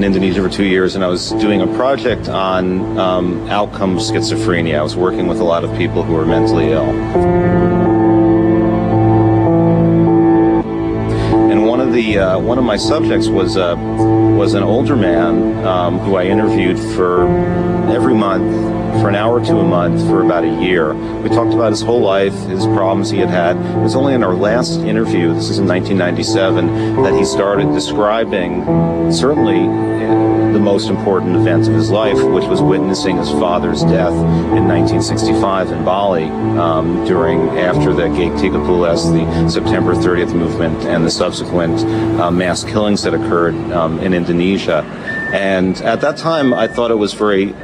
in Indonesia for 2 years, and I was doing a project on outcome schizophrenia. I was working with a lot of people who were mentally ill. And one of my subjects was an older man who I interviewed for every month, for an hour to a month, for about a year. We talked about his whole life, his problems he had had. It was only in our last interview, this is in 1997, that he started describing certainly the most important event of his life, which was witnessing his father's death in 1965 in Bali, after the Gate Tigapulas, the September 30th movement, and the subsequent mass killings that occurred in Indonesia. And at that time, I thought it was very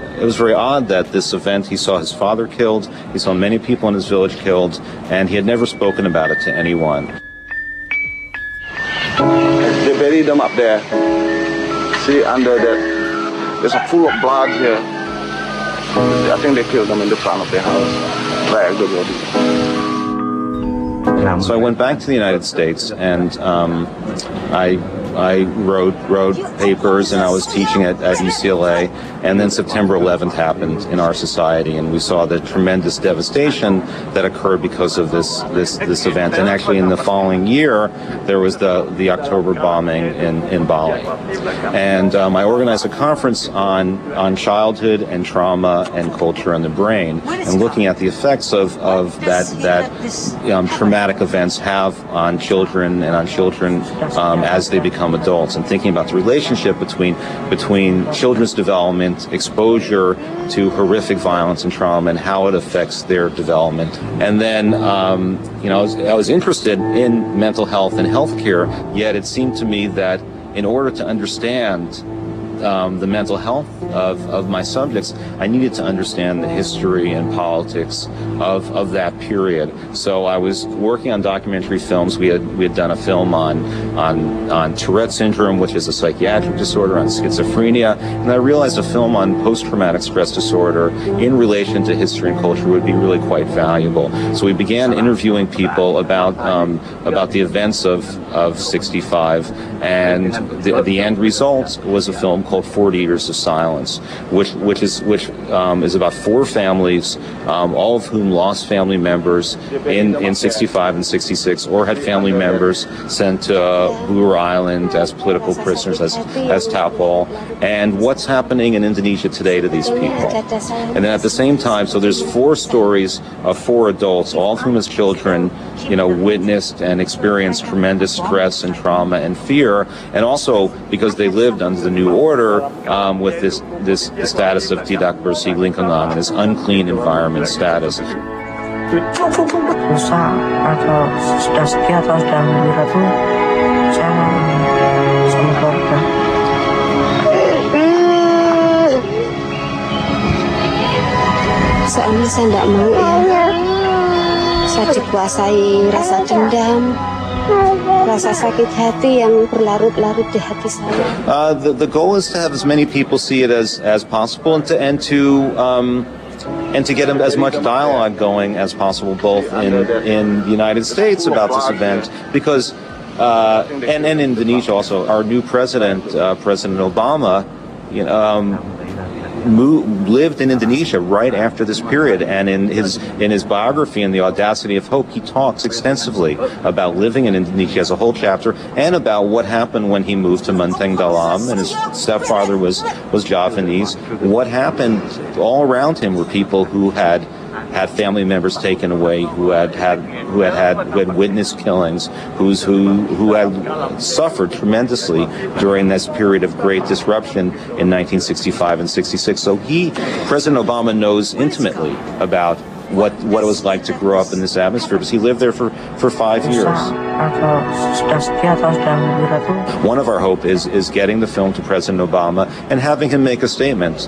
odd that this event, he saw his father killed, he saw many people in his village killed, and he had never spoken about it to anyone. They buried them up there. See, under that, there's a pool of blood here. I think they killed them in the front of the house. Dragged the body. So I went back to the United States, and I wrote papers, and I was teaching at UCLA, and then September 11th happened in our society, and we saw the tremendous devastation that occurred because of this event. And actually, in the following year, there was the October bombing in Bali, and I organized a conference on childhood and trauma and culture and the brain, and looking at the effects of that traumatic events have on children and on children as they become adults, and thinking about the relationship between children's development, exposure to horrific violence and trauma, and how it affects their development. And then, I was interested in mental health and healthcare, yet it seemed to me that in order to understand the mental health of my subjects, I needed to understand the history and politics of that period. So I was working on documentary films. We had done a film on Tourette syndrome, which is a psychiatric disorder, on schizophrenia, and I realized a film on post-traumatic stress disorder in relation to history and culture would be really quite valuable. So we began interviewing people about the events of 65, and the end result was a film called 40 Years of Silence, which is about 4 families, all of whom lost family members in 65 and 66, or had family members sent to Blue Island as political prisoners, as Tapal, and what's happening in Indonesia today to these people. And then at the same time, so there's 4 stories of 4 adults, all of whom as children, witnessed and experienced tremendous stress and trauma and fear, and also because they lived under the new order with this status of tidak bersih lingkungan, this unclean environment status. Susah atau sudah setia atau sudah mengira tuh saya sama keluarga. Soalnya saya tidak mau saya dikuasai rasa dendam, rasa sakit hati yang berlarut-larut di hati saya. The goal is to have as many people see it as possible, and to get as much dialogue going as possible, both in the United States about this event, because and in Indonesia also. Our new president, President Obama, lived in Indonesia right after this period, and in his biography, in The Audacity of Hope, he talks extensively about living in Indonesia as a whole chapter, and about what happened when he moved to Menteng Dalam, and his stepfather was Javanese. What happened all around him were people who had family members taken away, who had witnessed killings, who had suffered tremendously during this period of great disruption in 1965 and 66. So President Obama knows intimately about what it was like to grow up in this atmosphere, because he lived there for 5 years. One of our hope is getting the film to President Obama and having him make a statement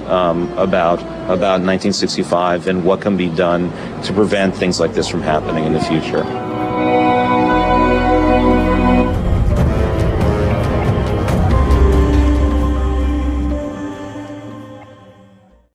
about 1965 and what can be done to prevent things like this from happening in the future.